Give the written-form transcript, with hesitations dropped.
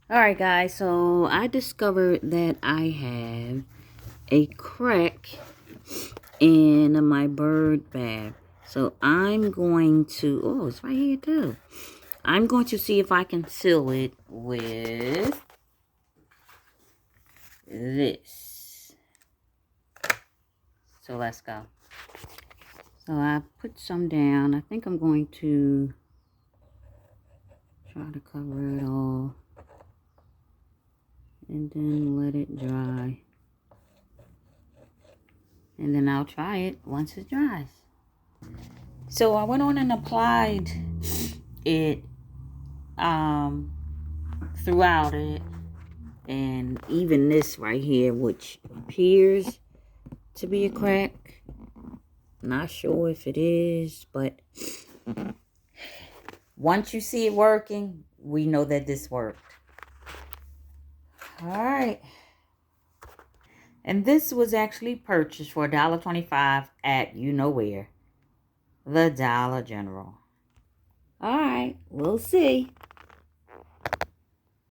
Alright guys, so I discovered that I have a crack in my bird bath. So I'm going to, oh, it's right here too. I'm going to see if I can seal it with this. So let's go. So I put some down. I think I'm going to try to cover it all. And then let it dry. And then I'll try it once it dries. So I went on and applied it throughout it. And even this right here, which appears to be a crack. Not sure if it is, but once you see it working, we know that this worked. Alright. And this was actually purchased for $1.25 at you know where. The Dollar General. Alright, we'll see.